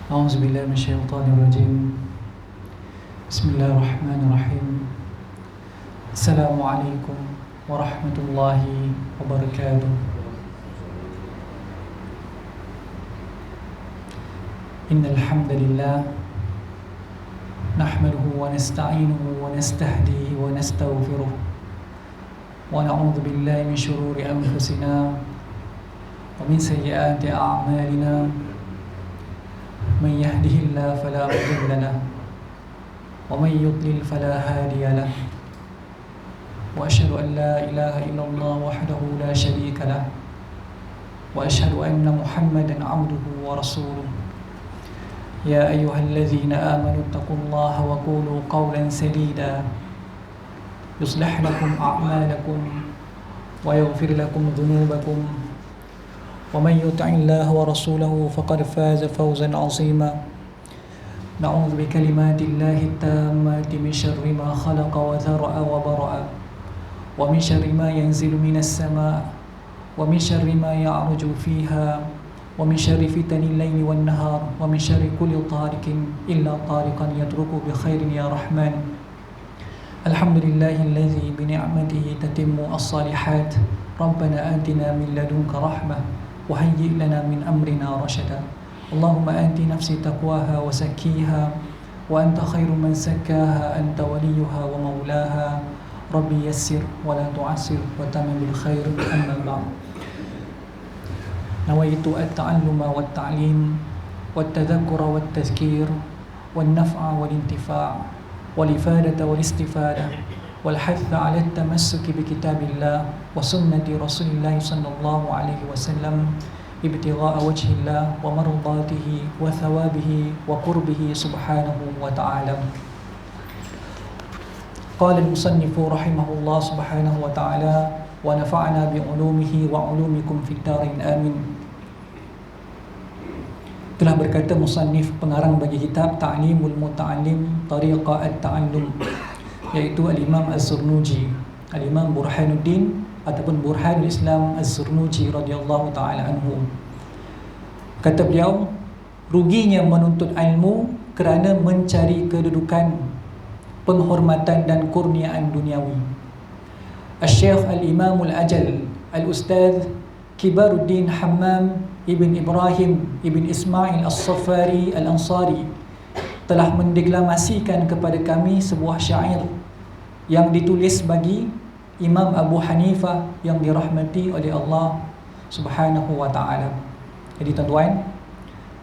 أعوذ بالله من الشيطان الرجيم. بسم الله الرحمن الرحيم. السلام عليكم ورحمة الله وبركاته. إن الحمد لله نحمده ونستعينه ونستهديه ونستغفره ونعوذ بالله من شرور أنفسنا ومن سيئات أعمالنا. من يهده الله فلا مضل له ومن يضلل فلا هادي له وأشهد أن لا إله إلا الله وحده لا شريك له وأشهد أن محمدا عبده ورسوله. يا أيها الذين آمنوا اتقوا الله وقولوا قولا سديدا يصلح لكم أعمالكم ويغفر لكم ذنوبكم ومن يطع الله ورسوله فقد فاز فوزا عظيما. نعوذ بكلمات الله التامات من شر ما خلق وذرأ وبرأ ومن شر ما ينزل من السماء ومن شر ما يعرج فيها ومن شر فتن الليل والنهار ومن شر كل طارق إلا طارقا يترك بخير يا رحمن. الحمد لله الذي بنعمته تتم الصالحات. ربنا آتنا من لدنك رحمة وهيئ لنا من أمرنا رشدا. اللهم آت نفسي تقواها وزكيها وأنت خير من زكاها أنت وليها ومولاها. ربي يسر ولا تعسر وتمم بالخير. أما بعد، نويت التعلم والتعليم والتذكر والتذكير والنفع والانتفاع والإفادة والاستفادة والحث على التمسك بكتاب الله وسنة رسول الله صلى الله عليه وسلم ابتغاء وجه الله ومرضاته وثوابه وقربه سبحانه وتعالى. قال المصنف رحمه الله سبحانه وتعالى ونفعنا بعلومه وعلومكم في الدارين آمين. Telah berkata musannif pengarang bagi kitab Ta'limul Muta'allim Tariqa At-Ta'allum, iaitu Al-Imam Az-Zurnuji, Al-Imam Burhanuddin ataupun Burhanul Islam Az-Zurnuji radhiyallahu ta'ala anhu. Kata beliau, ruginya menuntut ilmu kerana mencari kedudukan, penghormatan dan kurniaan duniawi. Al-Syekh Al-Imam Al-Ajal Al-Ustadz Kibaruddin Hammam Ibn Ibrahim Ibn Ismail As-Saffari Al-Ansari telah mendeklamasikan kepada kami sebuah syair yang ditulis bagi Imam Abu Hanifah yang dirahmati oleh Allah Subhanahu wa ta'ala. Jadi tuan-tuan,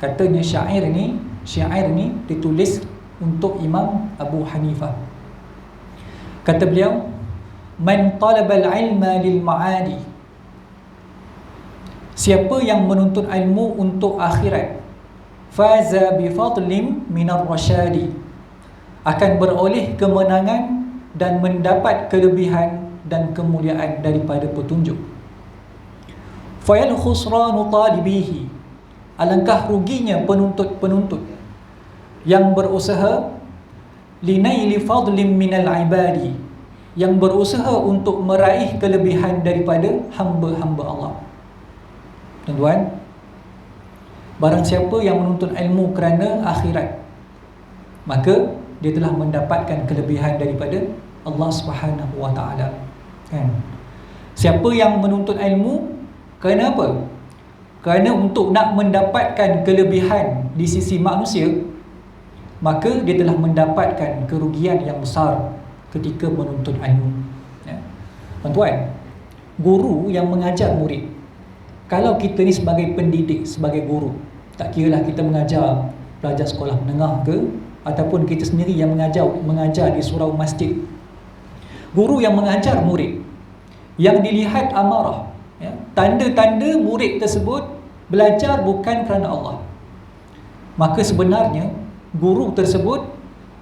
katanya syair ni ditulis untuk Imam Abu Hanifah. Kata beliau, man talabal ilma lil ma'adi, siapa yang menuntut ilmu untuk akhirat, faza bi fadlim minar rasyadi, akan beroleh kemenangan dan mendapat kelebihan dan kemuliaan daripada petunjuk. Fayal khusranu talibihi, alangkah ruginya penuntut yang berusaha linaili fadlim minal ibadi, yang berusaha untuk meraih kelebihan daripada hamba-hamba Allah. Tuan-tuan, barang siapa yang menuntut ilmu kerana akhirat, maka dia telah mendapatkan kelebihan daripada Allah Subhanahu wa ta'ala. Kan? Siapa yang menuntut ilmu kerana apa? Kerana untuk nak mendapatkan kelebihan di sisi manusia, maka dia telah mendapatkan kerugian yang besar ketika menuntut ilmu. Ya. Tuan-tuan, guru yang mengajar murid, kalau kita ni sebagai pendidik, sebagai guru, tak kiralah kita mengajar pelajar sekolah menengah ke, ataupun kita sendiri yang mengajar di surau masjid, guru yang mengajar murid, yang dilihat amarah, ya, tanda-tanda murid tersebut belajar bukan kerana Allah, maka sebenarnya guru tersebut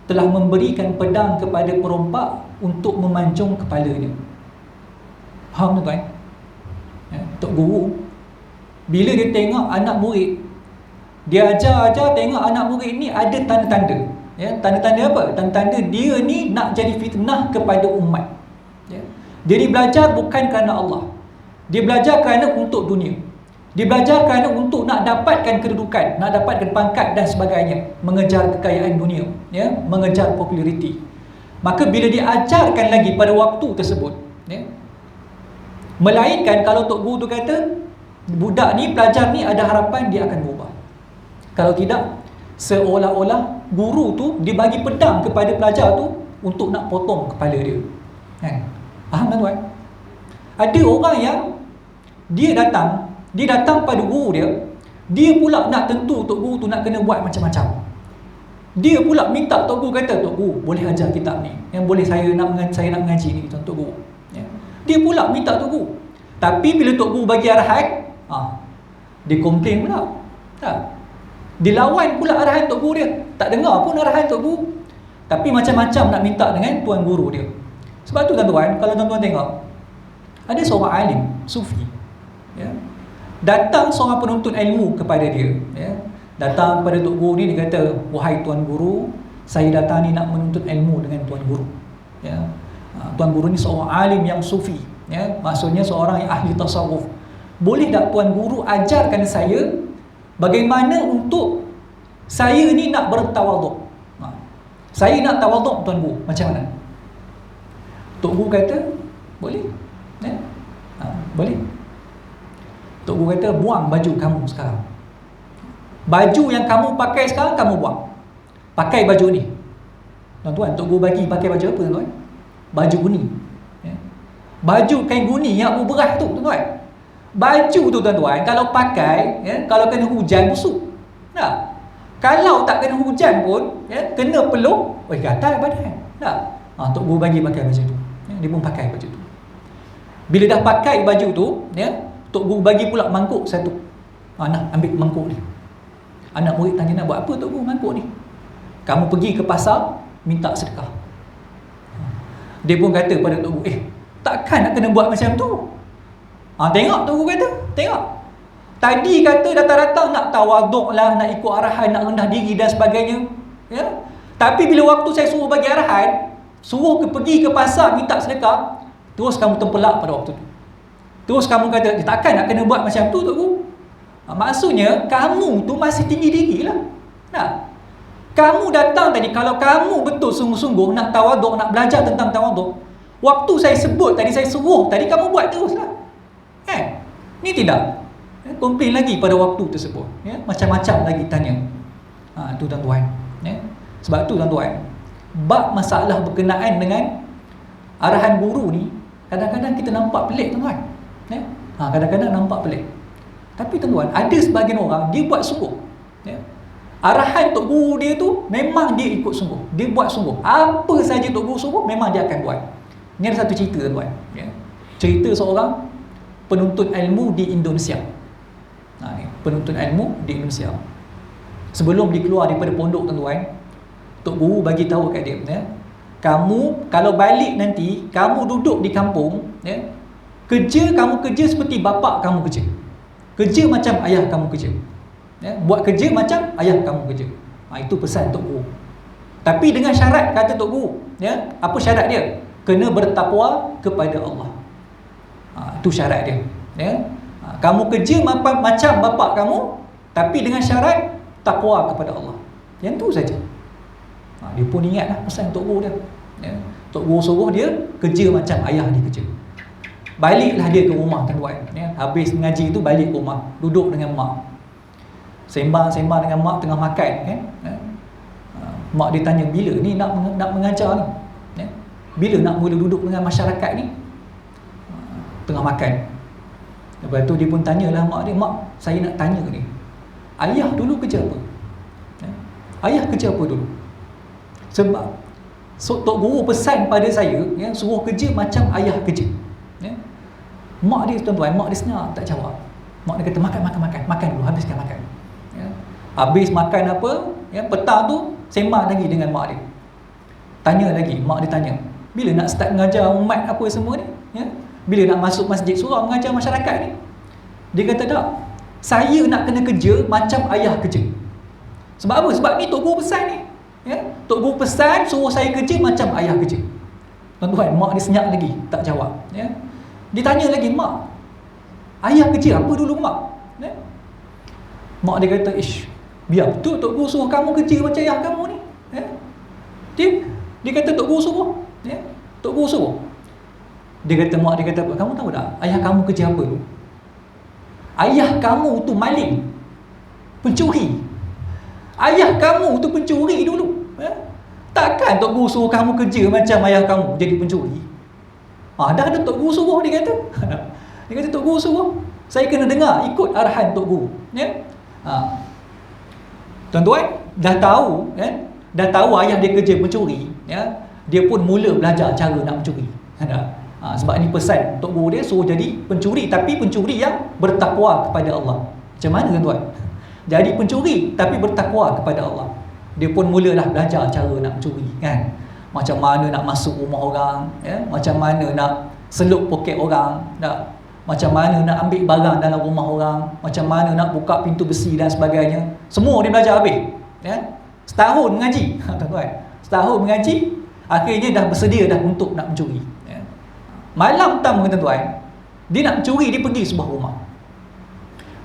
telah memberikan pedang kepada perompak untuk memancung kepalanya. Faham tuan? Ya, untuk guru, bila dia tengok anak murid, dia ajar tengok anak murid ni ada tanda-tanda. Ya, tanda-tanda apa? Tanda-tanda dia ni nak jadi fitnah kepada umat. Ya. Dia belajar bukan kerana Allah. Dia belajar kerana untuk dunia. Dia belajar kerana untuk nak dapatkan kedudukan, nak dapatkan pangkat dan sebagainya, mengejar kekayaan dunia, ya, mengejar populariti. Maka bila dia ajarkan lagi pada waktu tersebut, ya, melainkan kalau Tok Guru tu kata budak ni, pelajar ni ada harapan dia akan berubah. Kalau tidak, seolah-olah guru tu dia bagi pedang kepada pelajar tu untuk nak potong kepala dia. Kan? Faham tuan? Ada orang yang dia datang pada guru dia pula nak tentu Tok Guru tu nak kena buat macam-macam. Dia pula minta Tok Guru kata, Tok Guru boleh ajar kitab ni, yang boleh saya nak mengaji ni, Tok Guru. Ya. Dia pula minta Tok Guru. Tapi bila Tok Guru bagi arahan, dia komplain pula. Tak. Dia lawan pula arahan Tok Guru dia. Tak dengar pun arahan Tok Guru. Tapi macam-macam nak minta dengan Tuan Guru dia. Sebab tu tuan-tuan, kalau tuan-tuan tengok, ada seorang alim, sufi, ya, datang seorang penuntut ilmu kepada dia, ya. Datang kepada Tok Guru ni, dia kata, wahai Tuan Guru, saya datang ni nak menuntut ilmu dengan Tuan Guru, ya. Tuan Guru ni seorang alim yang sufi, ya. Maksudnya seorang yang ahli tasawuf. Boleh tak Tuan Guru ajarkan saya bagaimana untuk saya ni nak bertawaduk? Saya nak tawaduk, Tuan Guru, macam mana? Tok Guru kata, boleh, ya? Boleh. Tok Guru kata, buang baju kamu sekarang. Baju yang kamu pakai sekarang, kamu buang. Pakai baju ni. Tuan-tuan, Tok Guru bagi pakai baju apa, tuan-tuan? Baju guni, ya? Baju kain guni yang berberas tu, tuan-tuan. Baju tu, tuan-tuan, kalau pakai, ya, kalau kena hujan, busuk. Tak? Kalau tak kena hujan pun, ya, kena peluk, gatal badan. Tak? Tok Guru bagi pakai baju tu, ya, dia pun pakai baju tu. Bila dah pakai baju tu, ya, Tok Guru bagi pula mangkuk satu. Nak ambil mangkuk ni. Anak murid tanya, nak buat apa Tok Guru mangkuk ni? Kamu pergi ke pasar, minta sedekah. Dia pun kata pada Tok Guru, takkan nak kena buat macam tu. Tengok Tok Guru kata, tengok. Tadi kata datang-datang nak tawaduk lah, nak ikut arahan, nak rendah diri dan sebagainya, ya. Tapi bila waktu saya suruh bagi arahan, suruh pergi ke pasar minta sedekah, terus kamu tempelak pada waktu tu. Terus kamu kata, takkan nak kena buat macam tu Tok Guru. Maksudnya kamu tu masih tinggi diri lah. Kamu datang tadi, kalau kamu betul sungguh-sungguh nak tawaduk, nak belajar tentang tawaduk, waktu saya sebut tadi, saya suruh tadi, kamu buat terus lah. Ni tidak. Komplain lagi pada waktu tersebut, ya? Macam-macam lagi tanya. Tu tuan-tuan, ya? Sebab tu tuan-tuan, bab masalah berkenaan dengan arahan guru ni, kadang-kadang kita nampak pelik, tuan-tuan, ya? Kadang-kadang nampak pelik. Tapi tuan-tuan, ada sebahagian orang dia buat sungguh, ya? Arahan Tok Guru dia tu memang dia ikut sungguh, dia buat sungguh. Apa saja Tok Guru suruh memang dia akan buat. Ni ada satu cerita, tuan-tuan, ya? Cerita seorang penuntut ilmu di Indonesia. Penuntut ilmu di Indonesia. Sebelum dia keluar daripada pondok, tuan-tuan, Tok Guru bagi tahu kat dia, ya, kamu kalau balik nanti, kamu duduk di kampung, ya, kamu kerja seperti bapak kamu kerja. Kerja macam ayah kamu kerja, ya, buat kerja macam ayah kamu kerja. Itu pesan Tok Guru. Tapi dengan syarat, kata Tok Guru, ya, apa syarat dia? Kena bertakwa kepada Allah. Itu syarat dia, ya. Kamu kerja macam bapak kamu, tapi dengan syarat takwa kepada Allah. Yang tu saja. Dia pun ingatlah pesan Tok Guru dia, ya. Tok Guru suruh dia kerja macam ayah dia kerja. Baliklah dia ke rumah, tuan-tuan, ya. Habis mengaji tu balik ke rumah, duduk dengan mak, sembang-sembang dengan mak tengah makan, ya. Mak dia tanya, bila ni nak mengajar ni, ya? Bila nak mula duduk dengan masyarakat ni? Tengah makan. Lepas tu dia pun tanyalah mak dia, mak, saya nak tanya ni, ayah dulu kerja apa? Ya? Ayah kerja apa dulu? Sebab Tok Guru pesan pada saya, ya, suruh kerja macam ayah kerja, ya. Mak dia, tuan-tuan, mak dia senyap, tak jawab. Mak dia kata, makan dulu, habiskan makan, ya. Habis makan apa, ya, petang tu sembang lagi dengan mak dia. Tanya lagi, mak dia tanya, bila nak start mengajar umat apa semua ni, ya? Bila nak masuk masjid surau mengajar masyarakat ni? Dia kata, tak, saya nak kena kerja macam ayah kerja. Sebab apa? Sebab ni Tok Guru pesan ni, ya? Tok Guru pesan suruh saya kerja macam ayah kerja. Tuan-tuan, mak dia senyap lagi, tak jawab, ya. Dia tanya lagi, mak, ayah kerja apa dulu mak? Mak dia kata, biar betul Tok Guru suruh kamu kerja macam ayah kamu ni. Dia kata Tok Guru suruh. Tok Guru suruh. Mak dia kata apa? Kamu tahu tak ayah kamu kerja apa tu? Ayah kamu tu maling, pencuri. Ayah kamu tu pencuri dulu. Takkan Tok Guru suruh kamu kerja macam ayah kamu jadi pencuri? Dah ada Tok Guru suruh, dia kata. Dia kata Tok Guru suruh, saya kena dengar, ikut arahan Tok Guru. Tuan-tuan dah tahu kan? Dah tahu ayah dia kerja pencuri, dia pun mula belajar cara nak mencuri. Sebab ni pesan Tok Guru dia suruh jadi pencuri, tapi pencuri yang bertakwa kepada Allah. Macam mana tuan-tuan? Jadi pencuri tapi bertakwa kepada Allah. Dia pun mulalah belajar cara nak mencuri kan. Macam mana nak masuk rumah orang, macam mana nak selup poket orang, macam mana nak ambil barang dalam rumah orang, macam mana nak buka pintu besi dan sebagainya. Semua dia belajar habis. Setahun mengaji, tuan-tuan. Setahun mengaji, akhirnya dah bersedia dah untuk nak mencuri. Malam pertama tuan-tuan, dia nak mencuri, dia pergi sebuah rumah.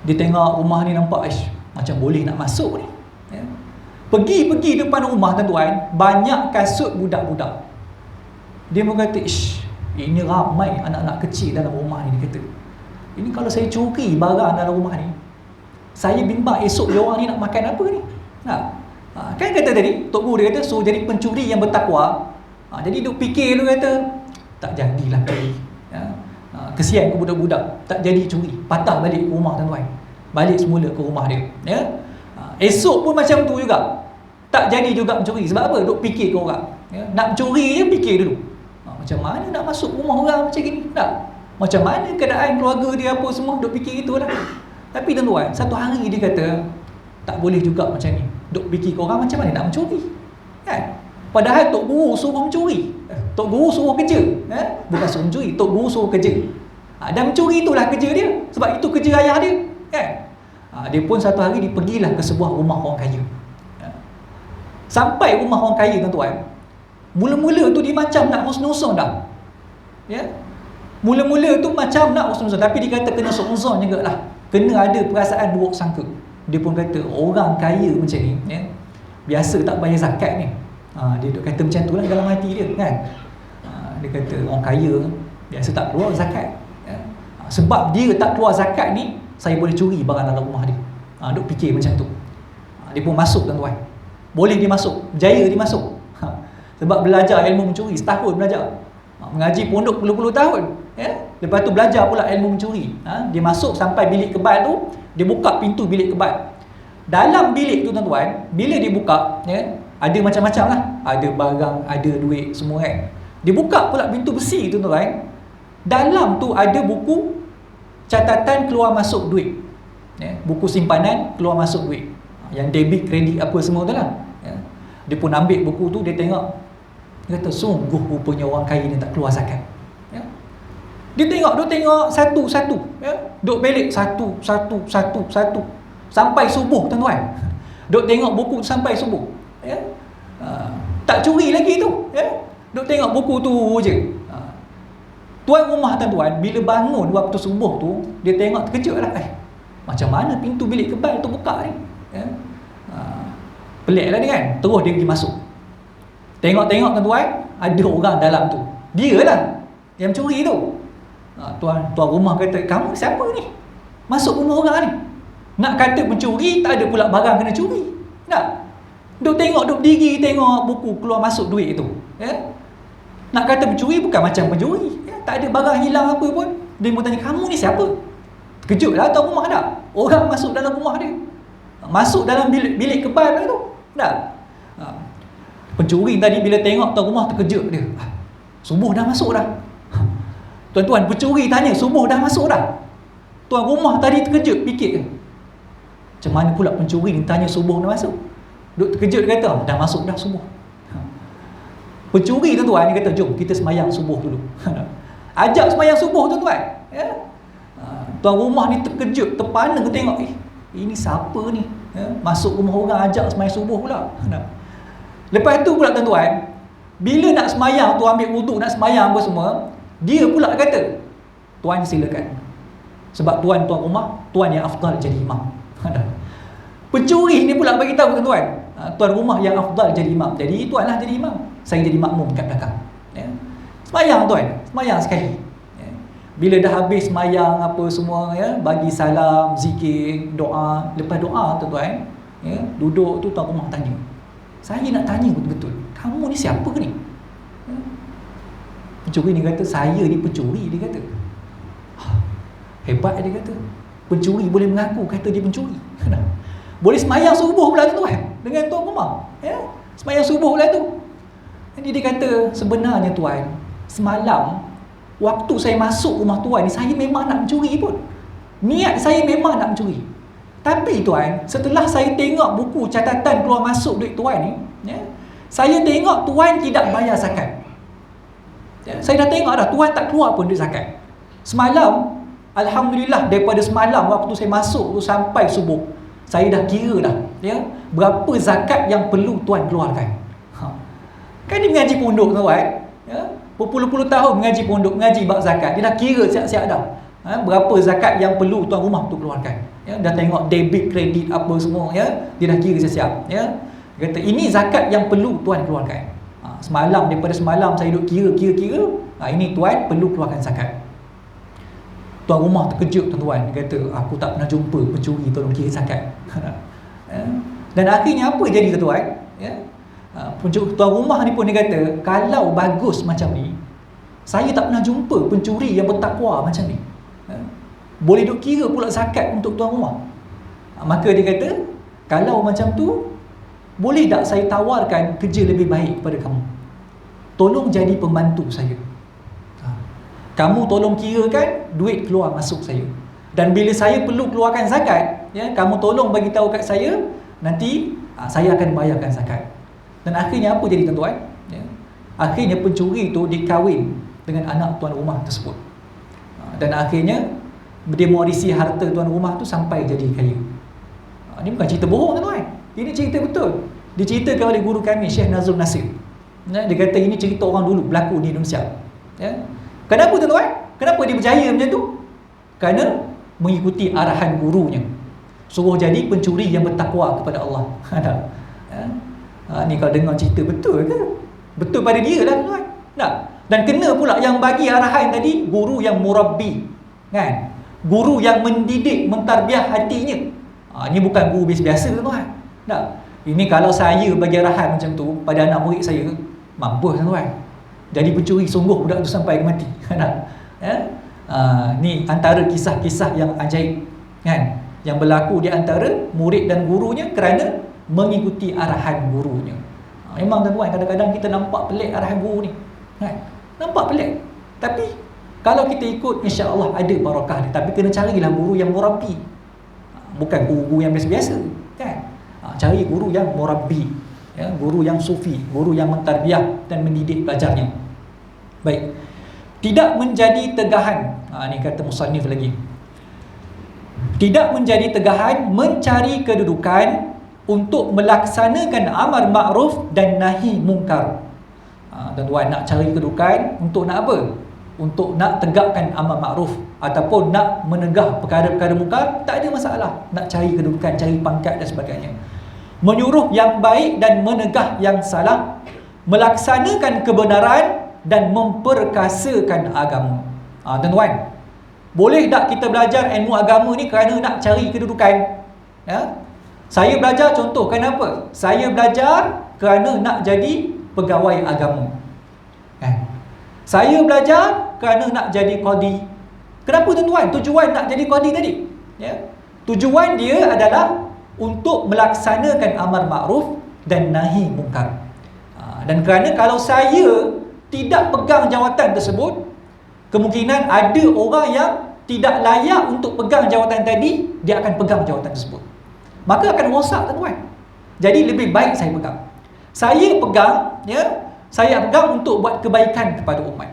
Dia tengok rumah ni nampak macam boleh nak masuk ni. Pergi depan rumah tuan-tuan, banyak kasut budak-budak. Dia pun kata, ini ramai anak-anak kecil dalam rumah ni. Dia kata, ini kalau saya curi barang dalam rumah ni, saya bimbang esok dia orang ni nak makan apa ni. Kan kata tadi Tok Guru dia kata suruh jadi pencuri yang bertakwa. Jadi duk fikir tu kata, tak jadilah curi. Kesian ke budak-budak, tak jadi curi. Patah balik ke rumah tuan-tuan, balik semula ke rumah dia. Esok pun macam tu juga, tak jadi juga mencuri. Sebab apa? Duk fikir ke orang. Nak mencuri je fikir dulu, macam mana nak masuk rumah orang macam ni, macam mana keadaan keluarga dia apa semua, duk fikir itulah. Tapi tuan-tuan, satu hari dia kata tak boleh juga macam ni, duk fikir ke orang macam mana nak mencuri kan. Padahal Tok Guru suruh mencuri, Tok Guru suruh kerja, bukan suruh mencuri, Tok Guru suruh kerja. Dan mencuri itulah kerja dia, sebab itu kerja ayah dia kan. Dia pun satu hari dia pergilah ke sebuah rumah orang kaya. Sampai rumah orang kaya tuan-tuan, mula-mula tu dia macam nak husnuzon dah. Mula-mula tu macam nak husnuzon, tapi dia kata kena suuzon juga lah, kena ada perasaan buruk sangka. Dia pun kata orang kaya macam ni, biasa tak bayar zakat ni. Dia duk kata macam tu lah dalam hati dia kan. Dia kata orang kaya biasa tak keluar zakat. Sebab dia tak keluar zakat ni, saya boleh curi barang dalam rumah dia. Duk fikir macam tu. Dia pun masuk tuan-tuan. Boleh dia masuk, berjaya dia masuk. Sebab belajar ilmu mencuri, setahun belajar. Mengaji pondok puluh-puluh tahun. Lepas tu belajar pula ilmu mencuri. Dia masuk sampai bilik kebal tu, dia buka pintu bilik kebal. Dalam bilik tu tuan-tuan, bila dia buka, ada macam-macam lah. Ada barang, ada duit, semua kan. Dia buka pula pintu besi tu tuan-tuan. Dalam tu ada buku catatan keluar masuk duit. Buku simpanan keluar masuk duit. Yang debit, kredit apa semua tu lah. Dia pun ambil buku tu, dia tengok. Dia kata, sungguh rupanya orang kaya ni tak keluar zakat. Dia tengok satu-satu. Duk belik satu. Sampai subuh tuan-tuan. Duk tengok buku sampai subuh. Tak curi lagi tu. Duk tengok buku tu je. Tuan rumah tuan-tuan, bila bangun waktu subuh tu, dia tengok terkejut lah. Macam mana pintu bilik kebal tu buka ni? Pelik lah dia kan. Terus dia pergi masuk. Tengok-tengok tuan-tuan, ada orang dalam tu. Dia lah yang mencuri tu. Tuan rumah kata, kamu siapa ni? Masuk rumah orang ni. Nak kata pencuri, tak ada pula barang kena curi. Duk tengok, duk berdiri tengok buku keluar masuk duit tu. Nak kata pencuri, bukan macam pencuri. Tak ada barang hilang apa pun. Dia mau tanya, kamu ni siapa? Terkejut lah tuan rumah tak? Orang masuk dalam rumah dia. Masuk dalam bilik kebal tu. Pencuri tadi bila tengok tuan rumah terkejut dia. Subuh dah masuk dah. Tuan-tuan, pencuri tanya, subuh dah masuk dah. Tuan rumah tadi terkejut, fikir, macam mana pula pencuri ni tanya subuh dah masuk? Duk terkejut, dia kata, dah masuk dah subuh. Pencuri tuan-tuan, dia kata, jom kita semayang subuh dulu. Ajak semayang subuh tuan-tuan. Tuan rumah ni terkejut, terpana dia tengok, ini siapa ni? Masuk rumah orang ajak semayang subuh pula. Lepas tu pula tuan-tuan, bila nak semayang tu, ambil wuduk nak semayang apa semua, dia pula kata, tuan silakan, Sebab tuan rumah, tuan yang afdal jadi imam. Pencuri ni pula bagi tahu tuan, tuan rumah yang afdal jadi imam. Jadi tuanlah jadi imam, saya jadi makmum kat belakang. Ya. Semayang tuan, semayang sekali. Ya. Bila dah habis semayang apa semua, ya, bagi salam, zikir, doa. Lepas doa tuan, ya, duduk tu tuan rumah tanya. Saya nak tanya betul-betul, kamu ni siapa ke ni? Ya. Pencuri ni kata, saya ni pencuri, dia kata. Hebat dia kata. Pencuri boleh mengaku kata dia pencuri. Boleh semayang subuh pula tuan dengan tuan rumah. Ya? Semayang subuh pula tu. Jadi dia kata, sebenarnya tuan, semalam waktu saya masuk rumah tuan ni, saya memang nak mencuri pun. Niat saya memang nak mencuri. Tapi tuan, setelah saya tengok buku catatan keluar masuk duit tuan ni, ya, saya tengok tuan tidak bayar zakat. Ya, saya dah tengok dah, tuan tak keluar pun duit zakat. Semalam, alhamdulillah, daripada semalam waktu saya masuk tu sampai subuh, saya dah kira dah, ya, berapa zakat yang perlu tuan keluarkan. Kan dia mengaji pondok tuan, ya, berpuluh-puluh tahun mengaji pondok, mengaji bab zakat, dia dah kira siap-siap dah, berapa zakat yang perlu tuan rumah tu keluarkan. Ya, dah tengok debit, kredit apa semua, ya, dia dah kira siap-siap. Ya, dia kata ini zakat yang perlu tuan keluarkan. Semalam, daripada semalam saya duk kira. Ini tuan perlu keluarkan zakat. Tuan rumah terkejut tuan-tuan. Dia kata, aku tak pernah jumpa pencuri tolong kira zakat. Dan akhirnya apa jadi tuan? Ya? Tuan rumah ni pun dia kata, kalau bagus macam ni, saya tak pernah jumpa pencuri yang bertakwa macam ni. Boleh duk kira pula zakat untuk tuan rumah. Maka dia kata, kalau macam tu, boleh tak saya tawarkan kerja lebih baik kepada kamu? Tolong jadi pembantu saya. Kamu tolong kirakan duit keluar masuk saya. Dan bila saya perlu keluarkan zakat, ya, kamu tolong bagi tahu kat saya, nanti saya akan bayarkan zakat. Dan akhirnya apa jadi tuan-tuan? Ya, akhirnya pencuri tu dikahwin dengan anak tuan rumah tersebut. Dan akhirnya dia mewarisi harta tuan rumah tu sampai jadi kaya. Ini bukan cerita bohong tuan-tuan. Ini cerita betul. Diceritakan oleh guru kami, Syekh Nazrul Nasir. Ya, dia kata ini cerita orang dulu berlaku di Indonesia. Ya. Kenapa tuan-tuan? Kenapa dia berjaya macam tu? Kerana mengikuti arahan gurunya. Suruh jadi pencuri yang bertakwa kepada Allah. Ya. Ni kalau dengar cerita betul ke? Betul pada dia lah tuan-tuan. Tak? Dan kena pula yang bagi arahan tadi, guru yang murabbi. Kan? Guru yang mendidik, mentarbiah hatinya. Ini bukan guru biasa tuan-tuan. Tak? Ini kalau saya bagi arahan macam tu pada anak murid saya, mampus tuan-tuan. Jadi pencuri sungguh budak tu sampai ke mati. Ya? Ni antara kisah-kisah yang ajaib, kan? Yang berlaku di antara murid dan gurunya kerana mengikuti arahan gurunya. Memang tuan-tuan, kadang-kadang kita nampak pelik arahan guru ni, kan? Nampak pelik. Tapi kalau kita ikut, insya-Allah ada barakah dia. Tapi kena carilah guru yang murabbi. Bukan guru yang biasa-biasa, kan? Cari guru yang murabbi, ya, guru yang sufi, guru yang mentarbiah dan mendidik pelajarnya. Baik. Tidak menjadi tegahan. Ni kata musannif lagi. Tidak menjadi tegahan mencari kedudukan untuk melaksanakan amar ma'ruf dan nahi mungkar. Tuan-tuan, nak cari kedudukan untuk nak apa? Untuk nak tegakkan amar ma'ruf ataupun nak menegah perkara-perkara mungkar, tak ada masalah. Nak cari kedudukan, cari pangkat dan sebagainya. Menyuruh yang baik dan menegah yang salah, melaksanakan kebenaran dan memperkasakan agama. Tuan-tuan, boleh tak kita belajar ilmu agama ni kerana nak cari kedudukan? Ya? Saya belajar contoh, kenapa? Saya belajar kerana nak jadi pegawai agama. Saya belajar kerana nak jadi qadi. Kenapa tuan-tuan? Tujuan nak jadi qadi tadi, ya? Tujuan dia adalah untuk melaksanakan amar ma'ruf dan nahi mungkar. Dan kerana kalau saya tidak pegang jawatan tersebut, kemungkinan ada orang yang tidak layak untuk pegang jawatan tadi, dia akan pegang jawatan tersebut. Maka akan rosak tuan-tuan. Jadi lebih baik saya pegang. Saya pegang, ya, saya pegang untuk buat kebaikan kepada umat.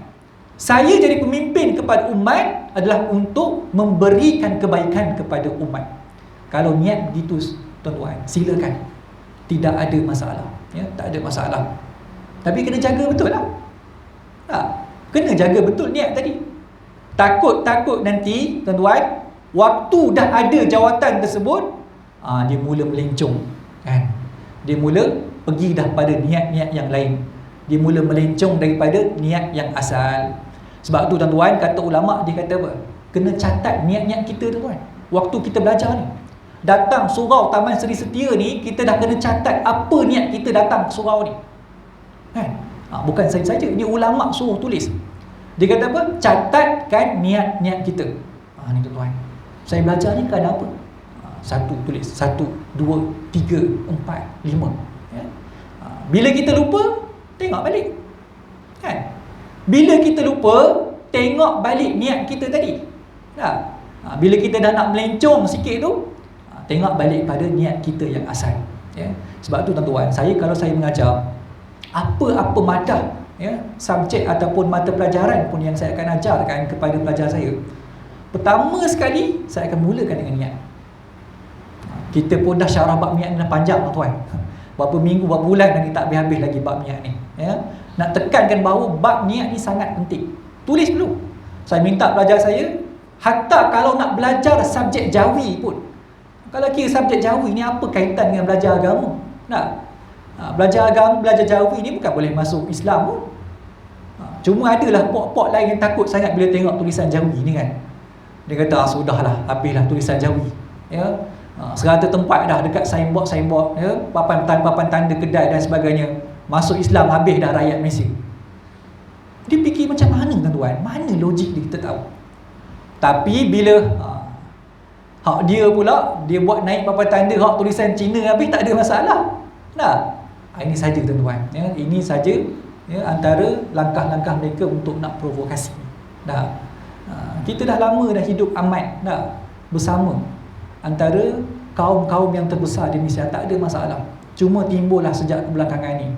Saya jadi pemimpin kepada umat adalah untuk memberikan kebaikan kepada umat. Kalau niat begitu tuan-tuan, silakan. Tidak ada masalah, ya, tak ada masalah. Tapi kena jaga betul lah. Kena jaga betul niat tadi. Takut nanti tuan-tuan Waktu dah ada jawatan tersebut, dia mula melencong, kan? Dia mula pergi dah pada niat-niat yang lain. Dia mula melencong daripada niat yang asal. Sebab tu tuan-tuan, kata ulama', dia kata apa? Kena catat niat-niat kita tuan-tuan. Waktu kita belajar ni, datang surau Taman Seri Setia ni, kita dah kena catat apa niat kita datang ke surau ni, kan? Bukan saya saja, ni ulama' suruh tulis. Dia kata apa? Catatkan niat-niat kita. Ni tuan-tuan, saya belajar ni kerana apa? Satu, tulis 1, 2, 3, 4, 5, ya? Bila kita lupa, tengok balik, kan? Bila kita lupa, tengok balik niat kita tadi. Bila kita dah nak melencong sikit tu, tengok balik pada niat kita yang asal, ya? Sebab tu tuan-tuan, kalau saya mengajar apa-apa madah, ya, subjek ataupun mata pelajaran pun yang saya akan ajarkan kepada pelajar saya, pertama sekali saya akan mulakan dengan niat. Kita pun dah syarah bab niat ni dah panjang tuan-tuan. Berapa minggu, berapa bulan dah ni tak habis-habis lagi bab niat ni, ya? Nak tekankan bahawa bab niat ni sangat penting. Tulis dulu. Saya minta pelajar saya, hatta kalau nak belajar subjek Jawi pun, kalau kira subjek Jawi ni apa kaitan dengan belajar agama? Belajar agama, belajar Jawi ni bukan boleh masuk Islam pun. Cuma adalah pok-pok lain yang takut sangat bila tengok tulisan Jawi ni, kan? Dia kata, sudahlah, habislah tulisan Jawi, ya? Serata tempat dah dekat signboard, ya? Papan tanda kedai dan sebagainya. Masuk Islam, habis dah rakyat Malaysia. Dia fikir macam mana tuan-tuan? Mana logik dia, kita tahu. Tapi bila hak dia pula, dia buat naik papan tanda hak tulisan Cina habis, tak ada masalah. Ini saja tuan-tuan, ya? Ini saja, ya, antara langkah-langkah mereka untuk nak provokasi. Kita dah lama dah hidup aman bersama antara kaum-kaum yang terbesar di Malaysia, tak ada masalah. Cuma timbullah sejak kebelakangan ni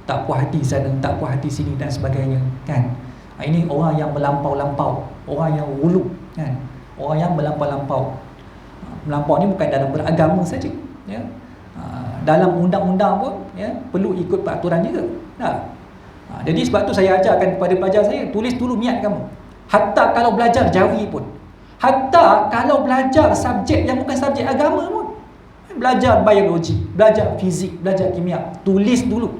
tak puas hati sana, tak puas hati sini dan sebagainya, kan? Ini orang yang melampau-lampau, orang yang ghulu, kan? Orang yang melampau-lampau. Melampau ni bukan dalam beragama saja, ya? Dalam undang-undang pun, ya, perlu ikut peraturan juga. Jadi sebab tu saya ajarkan kepada pelajar saya, tulis dulu niat kamu. Hatta kalau belajar Jawi pun, hatta kalau belajar subjek yang bukan subjek agama pun, belajar biologi, belajar fizik, belajar kimia, tulis dulu.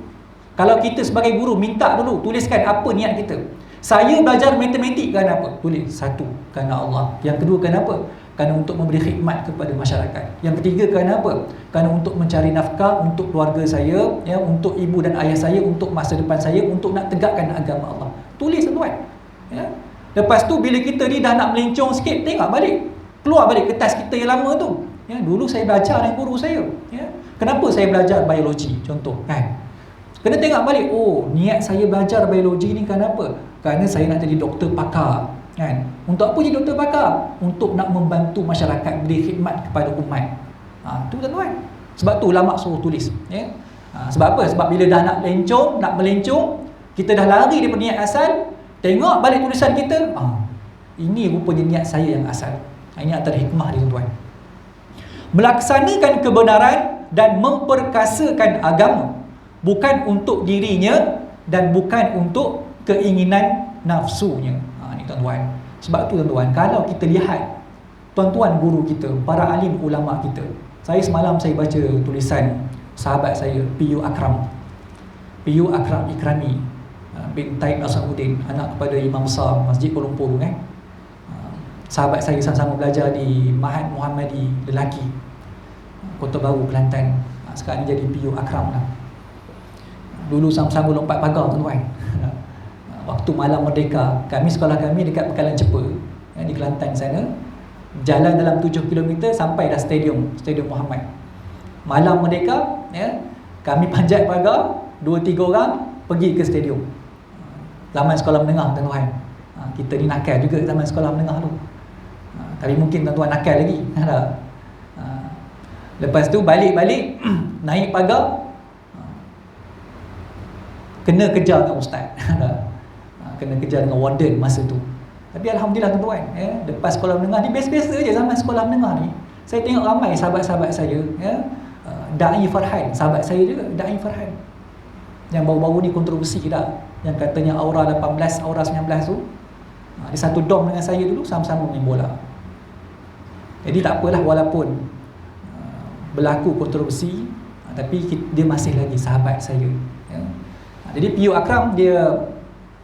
Kalau kita sebagai guru, minta dulu tuliskan apa niat kita. Saya belajar matematik kerana apa? Tulis. 1, kerana Allah. Yang kedua, kerana apa? Kerana untuk memberi khidmat kepada masyarakat. Yang ketiga, kerana apa? Kerana untuk mencari nafkah untuk keluarga saya, ya, untuk ibu dan ayah saya, untuk masa depan saya, untuk nak tegakkan agama Allah. Tulis tuan, ya. Lepas tu bila kita ni dah nak melencong sikit, tengok balik, keluar balik kertas kita yang lama tu, ya. Dulu saya belajar dengan guru saya, ya. Kenapa saya belajar biologi, contoh, kan? Kena tengok balik, niat saya belajar biologi ni kerana apa? Kerana saya nak jadi doktor pakar, kan? Untuk apa jadi doktor pakar? Untuk nak membantu masyarakat, beri khidmat kepada umat. Tu tuan-tuan. Sebab tu ulama suruh tulis, ya. Sebab apa? Sebab bila dah nak melencong, kita dah lari daripada niat asal, tengok balik tulisan kita, ini rupanya niat saya yang asal. Ini antara hikmah dia tuan-tuan. Melaksanakan kebenaran dan memperkasakan agama, bukan untuk dirinya dan bukan untuk keinginan nafsunya. Ni tuan-tuan. Sebab tu tuan-tuan, kalau kita lihat tuan-tuan guru kita, para alim ulama kita, semalam saya baca tulisan sahabat saya, P.U. Akram Ikrami bin Taib Nasaruddin, anak kepada Imam Besar Masjid Kuala Lumpur, kan? Sahabat saya sama-sama belajar di Mahat Muhammadi lelaki, Kota Baru, Kelantan. Sekarang ni jadi P.U. Akram lah. Dulu sama-sama lompat pagar tuan-tuan. Waktu malam merdeka, sekolah kami dekat Bekalan Cepa, ya, di Kelantan sana. Jalan dalam 7 km sampai dah stadium Muhammad. Malam merdeka, ya, kami panjat pagar, 2-3 orang pergi ke stadium. Zaman sekolah menengah tuan-tuan. Kita ni nakal juga zaman sekolah menengah tu. Tapi mungkin tuan-tuan nakal lagi. Lepas tu balik naik pagar, kena kejar dengan ustaz. Kena kejar dengan warden masa tu. Tapi alhamdulillah tuan-tuan, ya, lepas sekolah menengah ni biasa-biasa je. Zaman sekolah menengah ni saya tengok ramai sahabat-sahabat saya, ya, Da'i Farhan, sahabat saya juga, Da'i Farhan, yang baru-baru ni kontroversi dah, yang katanya aura 18, aura 19 tu. Dia satu dom dengan saya dulu, sama-sama main bola. Jadi tak apalah, walaupun berlaku kontroversi, tapi dia masih lagi sahabat saya, ya. Jadi P.U. Akram dia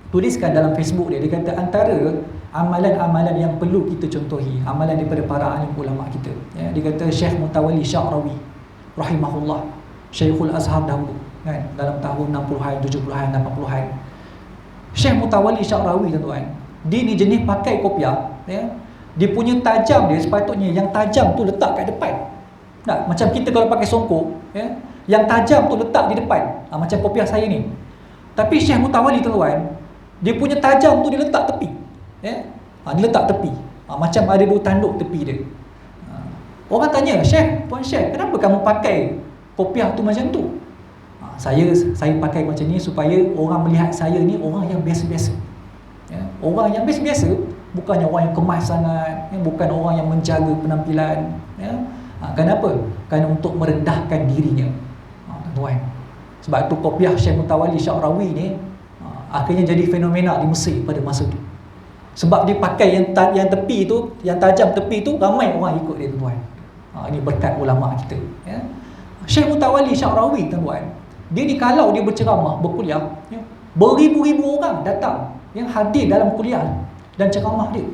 tuliskan dalam Facebook dia kata antara amalan-amalan yang perlu kita contohi, amalan daripada para alim ulama kita, ya. Dia kata Syekh Mutawalli Sya'rawi rahimahullah, Syekhul Azhar dahulu, kan, dalam tahun 60-an, 70-an, 80-an. Syekh Mutawalli Sya'rawi, tuan-tuan, dia ni jenis pakai kopiah, ya. Dia punya tajam dia sepatutnya yang tajam tu letak kat depan. Tak, macam kita kalau pakai songkok, ya, yang tajam tu letak di depan, macam kopiah saya ni. Tapi Syekh Mutawalli, tuan-tuan, dia punya tajam tu dia letak tepi, ya. Dia letak tepi, macam ada dua tanduk tepi dia. Orang tanya, Syekh, Tuan Syekh, kenapa kamu pakai kopiah tu macam tu? Saya pakai macam ni supaya orang melihat saya ni orang yang biasa-biasa, ya. Orang yang biasa-biasa, bukannya orang yang kemas sangat, ya, bukan orang yang menjaga penampilan, ya. Kenapa? Kerana untuk merendahkan dirinya, tuan-tuan. Sebab tu kopiah Syekh Mutawalli Sya'rawi ni akhirnya jadi fenomena di Mesir pada masa tu. Sebab dia pakai yang tepi tu, yang tajam tepi tu, ramai orang ikut dia, tuan-tuan. Ini berkat ulama kita, ya. Syekh Mutawalli Sya'rawi, tuan-tuan, dia ni kalau dia berceramah, berkuliah, ya, beribu-ribu orang datang yang hadir dalam kuliah dan ceramah dia.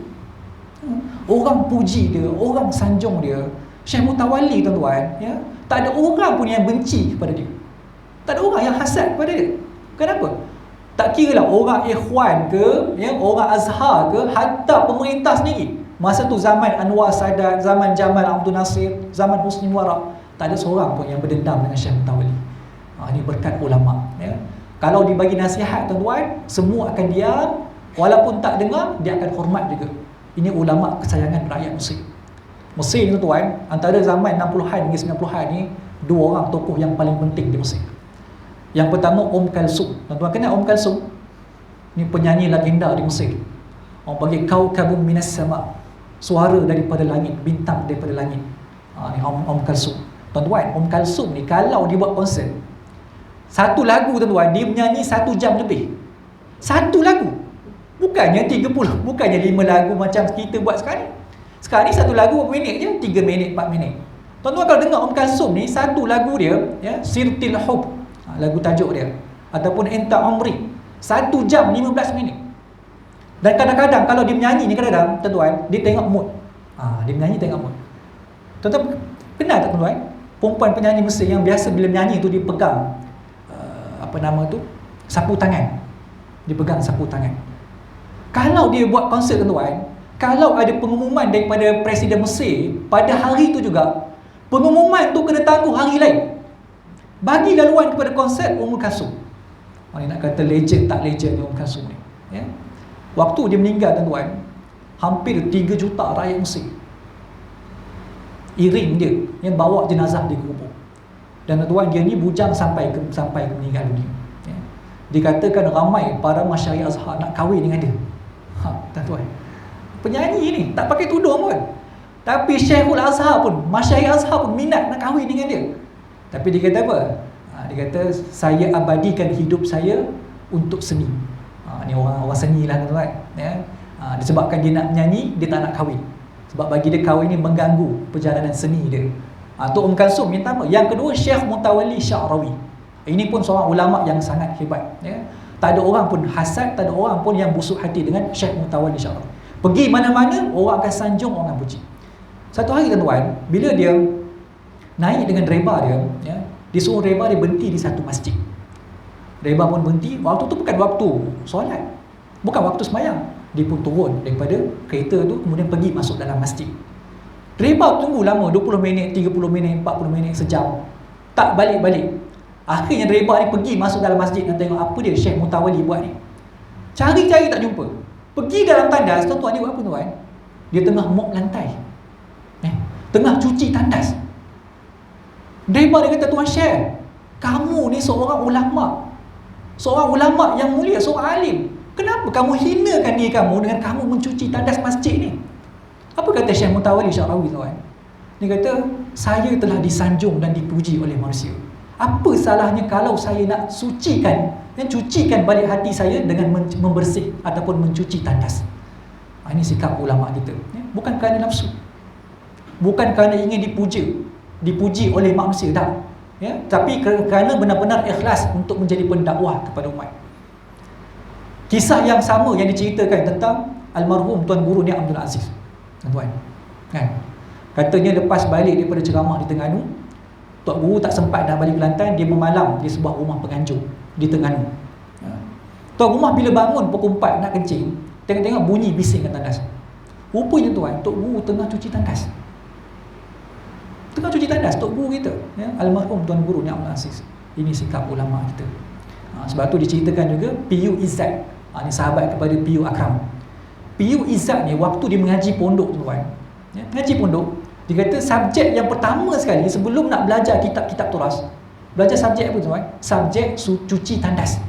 Orang puji dia, orang sanjung dia. Syekh Mutawalli, tuan-tuan, ya, tak ada orang pun yang benci kepada dia. Tak ada orang yang hasad kepada dia. Kenapa? Tak kira lah orang Ikhwan ke, ya, orang Azhar ke, hatta pemerintah sendiri. Masa tu zaman Anwar Sadat, zaman Jamal Abdul Nasir, zaman Husni Mubarak, tak ada seorang pun yang berdendam dengan Syekh Mutawalli. Ini berkat ulama, ya. Kalau dibagi nasihat, tuan-tuan, semua akan diam. Walaupun tak dengar, dia akan hormat juga. Ini ulama kesayangan rakyat Mesir. Mesir ni, tuan, antara zaman 60-an hingga 90-an ni, dua orang tokoh yang paling penting di Mesir. Yang pertama, Kalsum. Tuan-tuan kenal Kalsum? Ni penyanyi legenda di Mesir. Orang panggil Kaukabun Minas Sama, suara daripada langit, bintang daripada langit. Ni Kalsum. Tuan-tuan, Kalsum ni kalau dia buat konsert, satu lagu, tuan-tuan, dia menyanyi 1 jam lebih. Satu lagu. Bukannya 30, bukannya 5 lagu macam kita buat sekarang. Sekarang ni satu lagu berapa minit je? 3 minit, 4 minit. Tuan-tuan kalau dengar Kalsum ni, satu lagu dia, ya, Sirtil Hub, lagu tajuk dia, ataupun Enta Umri, 1 jam 15 minit. Dan kadang-kadang kalau dia menyanyi ni, kadang-kadang, tuan-tuan, dia tengok mood. Dia menyanyi tengok mood. Tuan-tuan kenal tak, tuan-tuan, perempuan penyanyi Mesir yang biasa bila menyanyi tu dia pegang sapu tangan. Dia pegang sapu tangan. Kalau dia buat konsert, tuan-tuan, kalau ada pengumuman daripada Presiden Mesir pada hari tu juga, pengumuman tu kena tangguh hari lain. Bagi laluan kepada konsert Kalsum. Ni nak kata legend tak legend ni Kalsum ni, ya. Waktu dia meninggal, tuan-tuan, hampir 3 juta rakyat Mesir iring dia, yang bawa jenazah dia ke kubur. Dan tuan-tuan, dia ni bujang sampai ke meninggal dunia, ya. Dikatakan ramai para masyayikh Azhar nak kahwin dengan dia. Tuan-tuan, penyanyi ni tak pakai tudung pun, tapi Syekhul Azhar pun, masyayikh Azhar pun minat nak kahwin dengan dia. Tapi dia kata apa? Dia kata, saya abadikan hidup saya untuk seni. Ni orang seni lah, tuan-tuan, ya. Disebabkan dia nak menyanyi, dia tak nak kahwin. Sebab bagi dia kahwin ni mengganggu perjalanan seni dia. Tu Kalsum yang pertama. Yang kedua, Syekh Mutawalli Sya'rawi. Ini pun seorang ulama yang sangat hebat, ya. Tak ada orang pun hasad, tak ada orang pun yang busuk hati dengan Syekh Mutawalli Sya'rawi. Pergi mana-mana, orang akan sanjung, orang akan puji. Satu hari, tuan-tuan, bila dia naik dengan reba dia, ya, dia suruh reba dia berhenti di satu masjid. Reba pun berhenti. Waktu tu bukan waktu solat, bukan waktu sembahyang. Dia pun turun daripada kereta tu, kemudian pergi masuk dalam masjid. Reba tunggu lama, 20 minit, 30 minit, 40 minit, sejam, tak balik-balik. Akhirnya reba ni pergi masuk dalam masjid dan tengok apa dia Syekh Mutawalli buat ni. Cari-cari tak jumpa. Pergi dalam tandas, tuan-tuan, dia buat apa, tuan? Dia tengah mop lantai, tengah cuci tandas. Reba dia kata, Tuan Syekh, kamu ni seorang ulama, seorang ulama yang mulia, seorang alim. Kenapa kamu hinakan diri kamu dengan kamu mencuci tandas masjid ni? Apa kata Syekh Mutawalli Sya'rawi, tuan? Dia kata, saya telah disanjung dan dipuji oleh manusia. Apa salahnya kalau saya nak sucikan dan cucikan balik hati saya dengan membersih ataupun mencuci tandas? Ini sikap ulama kita, ya? Bukan kerana nafsu. bukan kerana ingin dipuji oleh manusia, tak, ya, tapi kerana benar-benar ikhlas untuk menjadi pendakwah kepada umat. Kisah yang sama yang diceritakan tentang almarhum Tuan Guru Niam Abdul Aziz, tuan-tuan, kan? Katanya lepas balik daripada ceramah di Terengganu, Tuan Guru tak sempat dah balik Kelantan, dia memalam di sebuah rumah penganjur di Terengganu. Tuan rumah bila bangun pukul 4 nak kencing, tengok-tengok bunyi bising kat tandas. Rupanya tuan, Tok Guru tengah cuci tandas. Tengah cuci tandas Tok Guru kita, ya, almarhum Tuan Guru Niam Abdul Aziz. Ini sikap ulama kita. Sebab tu diceritakan juga P.U. Izzat, ni sahabat kepada P.U. Akram. P.U. Izzat ni waktu dia mengaji pondok, tuan, ya, mengaji pondok, dia kata subjek yang pertama sekali sebelum nak belajar kitab-kitab turas, belajar subjek apa, tuan? Subjek cuci tandas.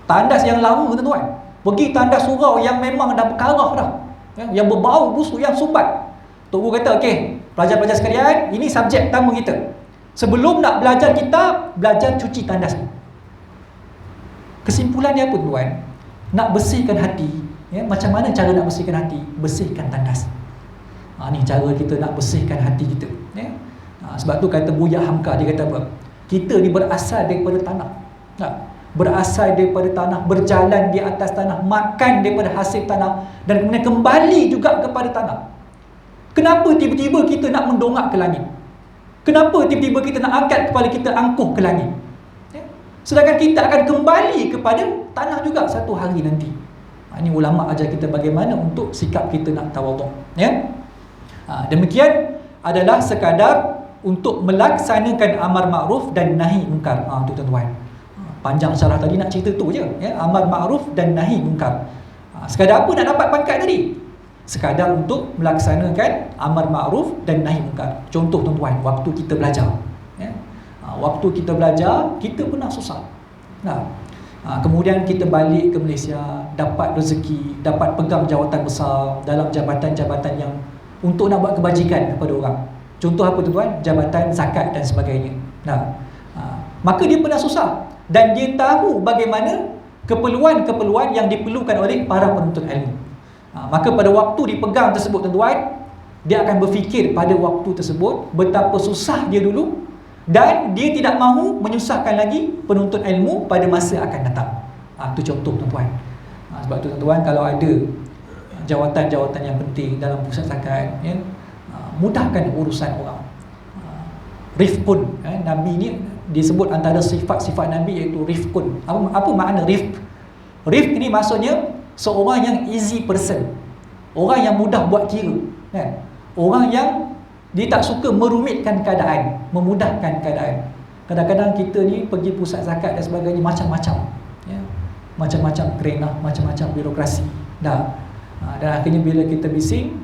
Tandas yang lama, tuan, pergi tandas surau yang memang dah berkarah dah, ya, yang berbau busuk, yang sumbat. Tok Guru kata, okey, pelajar-pelajar sekalian, ini subjek pertama kita. Sebelum nak belajar kitab, belajar cuci tandas. Kesimpulan dia apa, tuan? Nak bersihkan hati, ya, macam mana cara nak bersihkan hati? Bersihkan tandas. Ni cara kita nak bersihkan hati kita, ya. Sebab tu kata Buya Hamka, dia kata apa? Kita ni berasal daripada tanah, berasal daripada tanah, berjalan di atas tanah, makan daripada hasil tanah, dan kemudian kembali juga kepada tanah. Kenapa tiba-tiba kita nak mendongak ke langit? Kenapa tiba-tiba kita nak angkat kepala kita angkuh ke langit? Ya? Sedangkan kita akan kembali kepada tanah juga satu hari nanti. Ini ulama ajar kita bagaimana untuk sikap kita nak tawaduk, ya. Demikian adalah sekadar untuk melaksanakan amar makruf dan nahi munkar. Tu tuan-tuan. Panjang syarah tadi nak cerita tu je, ya, amar makruf dan nahi munkar. Sekadar apa nak dapat pangkat tadi? Sekadar untuk melaksanakan amar makruf dan nahi munkar. Contoh, tuan-tuan, waktu kita belajar, ya, waktu kita belajar, kita pernah susah. Kemudian kita balik ke Malaysia, dapat rezeki, dapat pegang jawatan besar dalam jabatan-jabatan yang untuk nak buat kebajikan kepada orang. Contoh apa, tuan-tuan? Jabatan zakat dan sebagainya. Maka dia pernah susah, dan dia tahu bagaimana keperluan-keperluan yang diperlukan oleh para penuntut ilmu. Maka pada waktu dipegang tersebut, tuan-tuan, dia akan berfikir pada waktu tersebut betapa susah dia dulu, dan dia tidak mahu menyusahkan lagi penuntut ilmu pada masa akan datang. Itu contoh, tuan-tuan. Sebab tu, tuan-tuan, kalau ada jawatan-jawatan yang penting dalam pusat zakat, ya, mudahkan urusan orang. Rifqun, Nabi ni disebut antara sifat-sifat Nabi iaitu rifqun. Apa makna rifq? Rifq ini maksudnya seorang yang easy person, orang yang mudah buat kira, kan? Orang yang dia tak suka merumitkan keadaan, memudahkan keadaan. Kadang-kadang kita ni pergi pusat zakat dan sebagainya macam-macam, ya, macam-macam kerenah, macam-macam birokrasi, dan akhirnya bila kita bising,